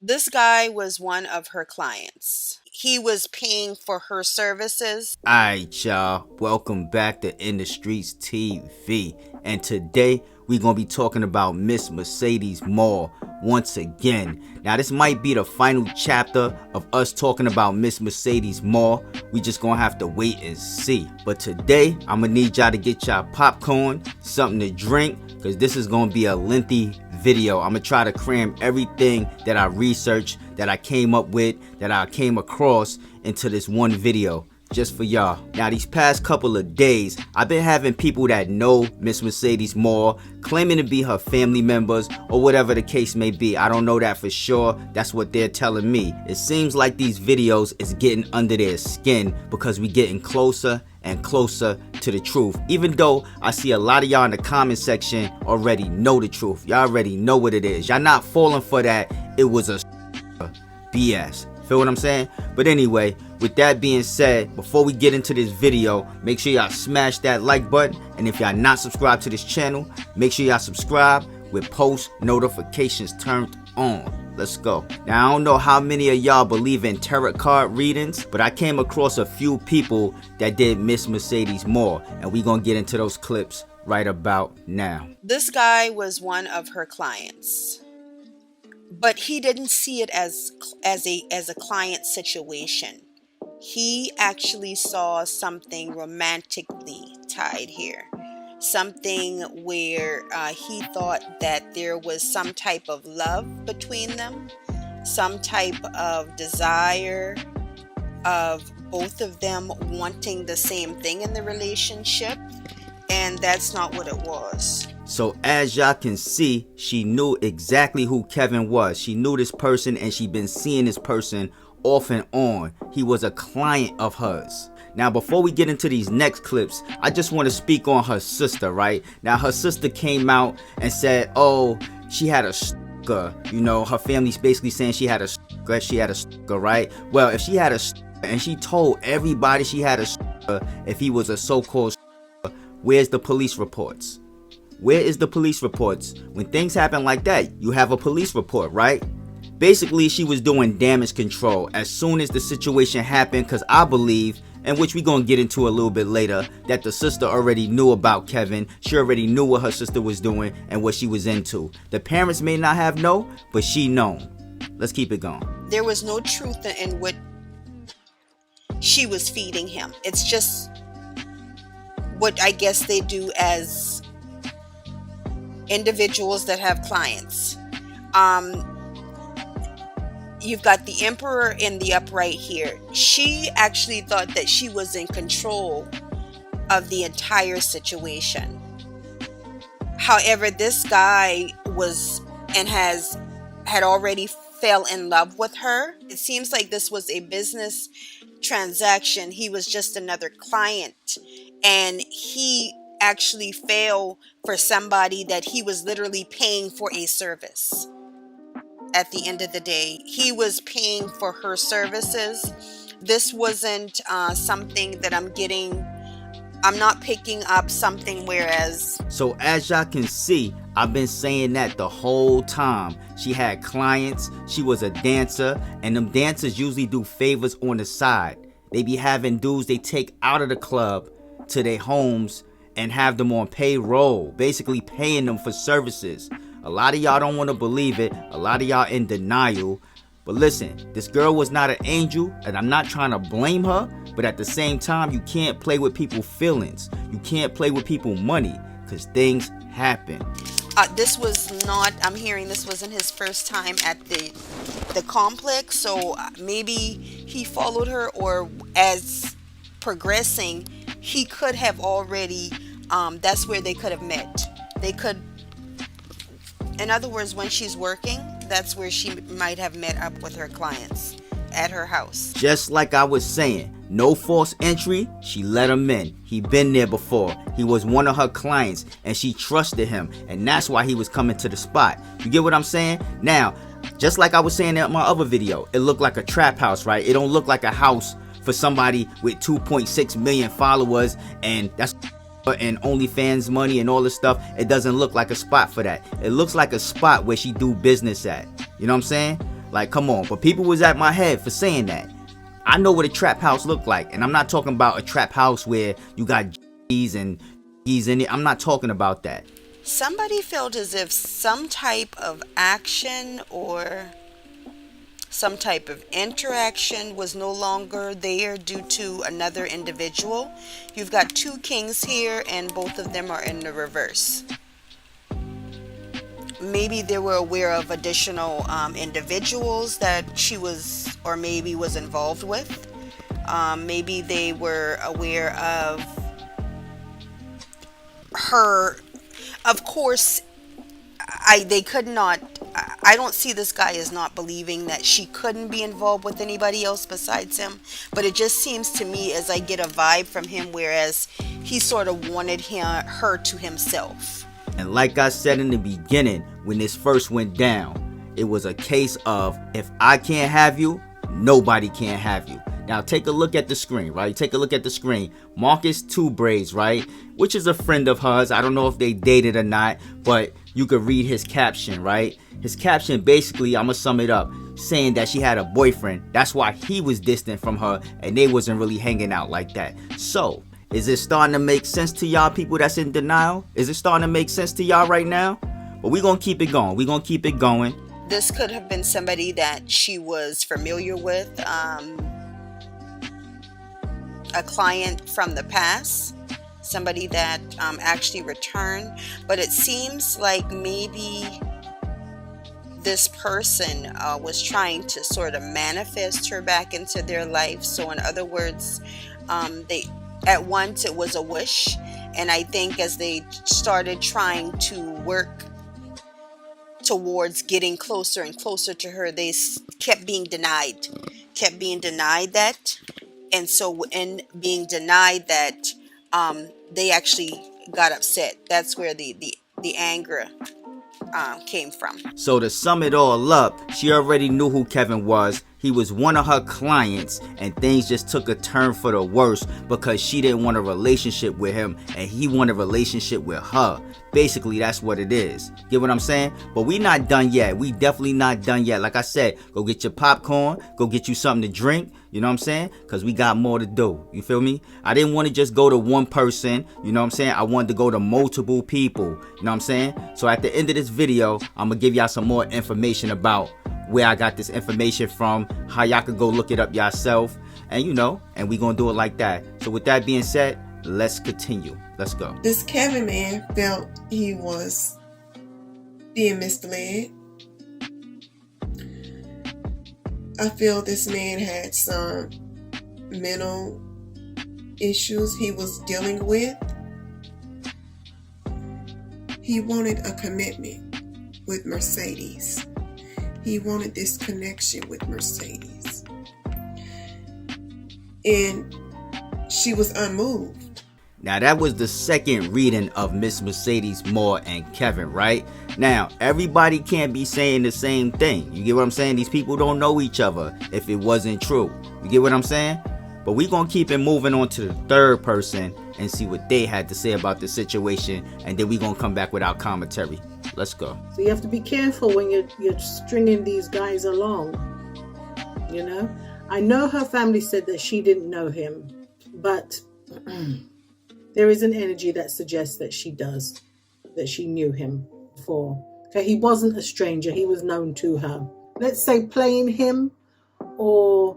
This guy was one of her clients. He was paying for her services. Alright, y'all, welcome back to In the Streets TV, and today we're gonna be talking about Miss Mercedes Morr once again. Now this might be the final chapter of us talking about Miss Mercedes Morr. We just gonna have to wait and see. But today I'm gonna need y'all to get y'all popcorn, something to drink, because this is gonna be a lengthy video. I'm gonna try to cram everything that I researched, that I came up with, that I came across into this one video just for y'all. Now these past couple of days I've been having people that know Miss Mercedes Morr claiming to be her family members or whatever the case may be. I don't know that for sure. That's what they're telling me. It seems like these videos is getting under their skin because we getting closer and closer to the truth. Even though I see a lot of y'all in the comment section already know the truth. Y'all already know what it is. Y'all not falling for that. It was a BS. Feel what I'm saying? But anyway, with that being said, before we get into this video, make sure y'all smash that like button. And if y'all not subscribed to this channel, make sure y'all subscribe with post notifications turned on. Let's go. Now I don't know how many of y'all believe in tarot card readings, but I came across a few people that did Miss Mercedes Morr, and we gonna get into those clips right about now. This guy was one of her clients, but he didn't see it as a client situation. He actually saw something romantically tied here. Something where he thought that there was some type of love between them, some type of desire of both of them wanting the same thing in the relationship, and that's not what it was. So as y'all can see, she knew exactly who Kevin was. She knew this person, and she been seeing this person off and on. He was a client of hers. Now before we get into these next clips, I just want to speak on her sister, right? Now her sister came out and said, oh, she had a stalker. You know, her family's basically saying she had a stalker, right? Well, if she had a stalker and she told everybody she had a stalker, if he was a so-called stalker, where's the police reports? Where is the police reports? When things happen like that, you have a police report, right? Basically, she was doing damage control as soon as the situation happened, because I believe, and which we're going to get into a little bit later, that the sister already knew about Kevin. She already knew what her sister was doing and what she was into. The parents may not have known, but she known. Let's keep it going. There was no truth in what she was feeding him. It's just what I guess they do as individuals that have clients. You've got the emperor in the upright here. She actually thought that she was in control of the entire situation. However, this guy was and had already fell in love with her. It seems like this was a business transaction. He was just another client, and he actually fell for somebody that he was literally paying for a service. At the end of the day, he was paying for her services. This wasn't something that I'm not picking up something whereas. So as y'all can see, I've been saying that the whole time. She had clients, she was a dancer, and them dancers usually do favors on the side. They be having dudes they take out of the club to their homes and have them on payroll, basically paying them for services. A lot of y'all don't want to believe it. A lot of y'all in denial. But listen, this girl was not an angel, and I'm not trying to blame her, but at the same time, you can't play with people's feelings. You can't play with people's money, because things happen. This was not, I'm hearing this wasn't his first time at the complex, so maybe he followed her, or as progressing, he could have already, that's where they could have met. They could, in other words, when she's working, that's where she might have met up with her clients, at her house. Just like I was saying, no false entry, she let him in. He been there before. He was one of her clients, and she trusted him, and that's why he was coming to the spot. You get what I'm saying? Now, just like I was saying in my other video, it looked like a trap house, right? It don't look like a house for somebody with 2.6 million followers, and that's and OnlyFans money and all this stuff. It doesn't look like a spot for that. It looks like a spot where she do business at. You know what I'm saying? Like, come on. But people was at my head for saying that. I know what a trap house looked like, and I'm not talking about a trap house where you got G's and G's in it. I'm not talking about that. Somebody felt as if some type of action or some type of interaction was no longer there due to another individual. You've got two kings here, and both of them are in the reverse. Maybe they were aware of additional individuals that she was or maybe was involved with. Maybe they were aware of her. Of course, they could not. I don't see this guy as not believing that she couldn't be involved with anybody else besides him. But it just seems to me as I get a vibe from him, whereas he sort of wanted her to himself. And like I said in the beginning, when this first went down, it was a case of, if I can't have you, nobody can have you. Now take a look at the screen, right? Take a look at the screen. Marcus Two Braids, right? Which is a friend of hers. I don't know if they dated or not, but you could read his caption, right? His caption basically, I'm gonna sum it up, saying that she had a boyfriend. That's why he was distant from her and they wasn't really hanging out like that. So, is it starting to make sense to y'all people that's in denial? Is it starting to make sense to y'all right now? But we're gonna keep it going. We're gonna keep it going. This could have been somebody that she was familiar with, a client from the past, somebody that actually returned. But it seems like maybe this person was trying to sort of manifest her back into their life. So in other words, they at once it was a wish, and I think as they started trying to work towards getting closer and closer to her, they kept being denied that. And so in being denied that, they actually got upset. That's where the anger came from. So to sum it all up, she already knew who Kevin was. He was one of her clients, and things just took a turn for the worse because she didn't want a relationship with him and he wanted a relationship with her. Basically, that's what it is. Get what I'm saying? But we not done yet. We definitely not done yet. Like I said, go get your popcorn, go get you something to drink. You know what I'm saying? Because we got more to do. You feel me? I didn't want to just go to one person. You know what I'm saying? I wanted to go to multiple people. You know what I'm saying? So at the end of this video, I'm going to give y'all some more information about where I got this information from, how y'all could go look it up yourself, and you know, and we gonna do it like that. So with that being said, let's continue. Let's go. This Kevin man felt he was being misled. I feel this man had some mental issues he was dealing with. He wanted a commitment with Mercedes. He wanted this connection with Mercedes. And she was unmoved. Now that was the second reading of Miss Mercedes Morr and Kevin, right? Now, everybody can't be saying the same thing. You get what I'm saying? These people don't know each other if it wasn't true. You get what I'm saying? But we're going to keep it moving on to the third person and see what they had to say about the situation. And then we're going to come back with our commentary. Let's go. So you have to be careful when you're stringing these guys along. You know? I know her family said that she didn't know him. But there is an energy that suggests that she does. That she knew him before. Okay, he wasn't a stranger. He was known to her. Let's say playing him or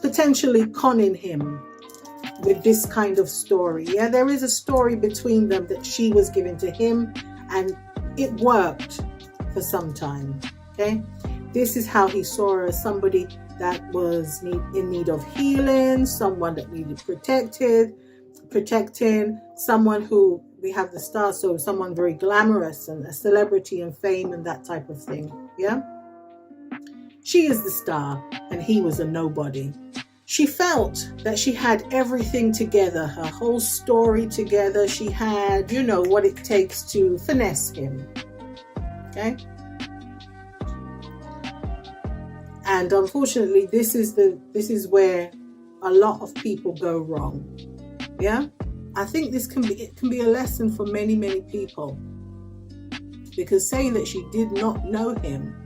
potentially conning him with this kind of story. Yeah, there is a story between them that she was giving to him, and it worked for some time. Okay, this is how he saw her, as somebody that was in need of healing, someone that needed protecting, someone who, we have the star, so someone very glamorous and a celebrity and fame and that type of thing. Yeah, she is the star and he was a nobody. She felt that she had everything together, her whole story together. She had, you know, what it takes to finesse him. Okay? And unfortunately, this is where a lot of people go wrong. Yeah? I think it can be a lesson for many, many people. Because saying that she did not know him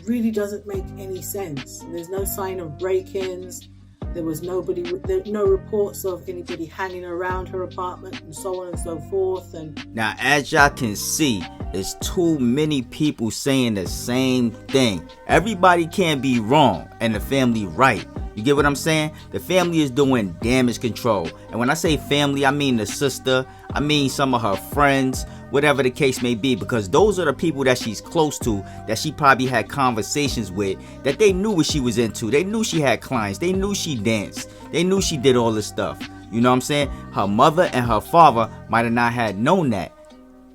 really doesn't make any sense. There's no sign of break-ins. There was no reports of anybody hanging around her apartment and so on and so forth. And now, as y'all can see, there's too many people saying the same thing. Everybody can't be wrong and the family right. You get what I'm saying? The family is doing damage control. And when I say family, I mean the sister, I mean some of her friends, whatever the case may be, because those are the people that she's close to, that she probably had conversations with, that they knew what she was into. They knew she had clients. They knew she danced. They knew she did all this stuff. You know what I'm saying? Her mother and her father might have not had known that.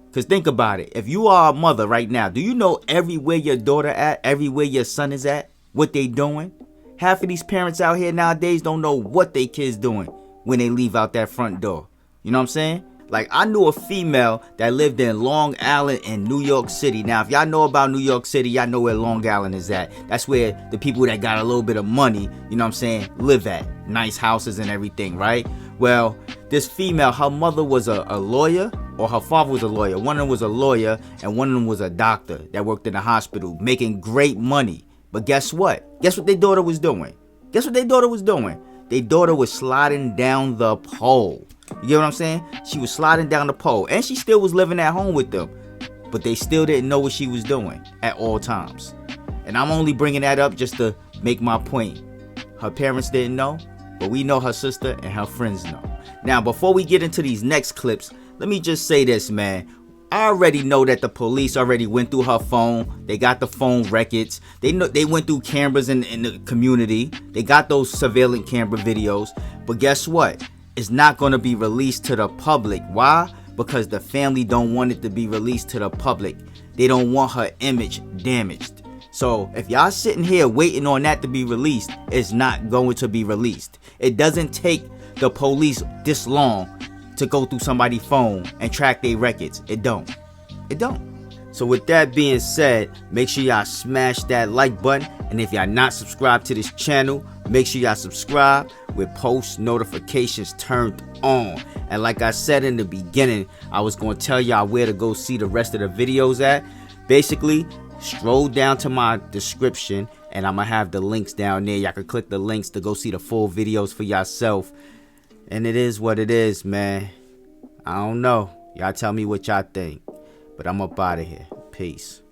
Because think about it. If you are a mother right now, do you know everywhere your daughter at, everywhere your son is at, what they doing? Half of these parents out here nowadays don't know what they kids doing when they leave out that front door. You know what I'm saying? Like, I knew a female that lived in Long Island in New York City. Now, if y'all know about New York City, y'all know where Long Island is at. That's where the people that got a little bit of money, you know what I'm saying, live at. Nice houses and everything, right? Well, this female, her mother was a lawyer, or her father was a lawyer. One of them was a lawyer, and one of them was a doctor that worked in the hospital, making great money. But guess what? Guess what their daughter was doing? Guess what their daughter was doing? Their daughter was sliding down the pole. You get what I'm saying? She was sliding down the pole, and she still was living at home with them. But they still didn't know what she was doing at all times. And I'm only bringing that up just to make my point. Her parents didn't know, but we know her sister and her friends know. Now, before we get into these next clips, let me just say this, man. I already know that the police already went through her phone. They got the phone records. They went through cameras in the community. They got those surveillance camera videos. But guess what? It's not going to be released to the public. Why? Because the family don't want it to be released to the public. They don't want her image damaged. So if y'all sitting here waiting on that to be released, it's not going to be released. It doesn't take the police this long to go through somebody's phone and track their records. It don't. So with that being said, make sure y'all smash that like button, and if y'all not subscribed to this channel, make sure y'all subscribe with post notifications turned on. And like I said in the beginning, I was going to tell y'all where to go see the rest of the videos at. Basically, stroll down to my description and I'm gonna have the links down there. Y'all can click the links to go see the full videos for yourself. And it is what it is, man. I don't know. Y'all tell me what y'all think. But I'm up out of here. Peace.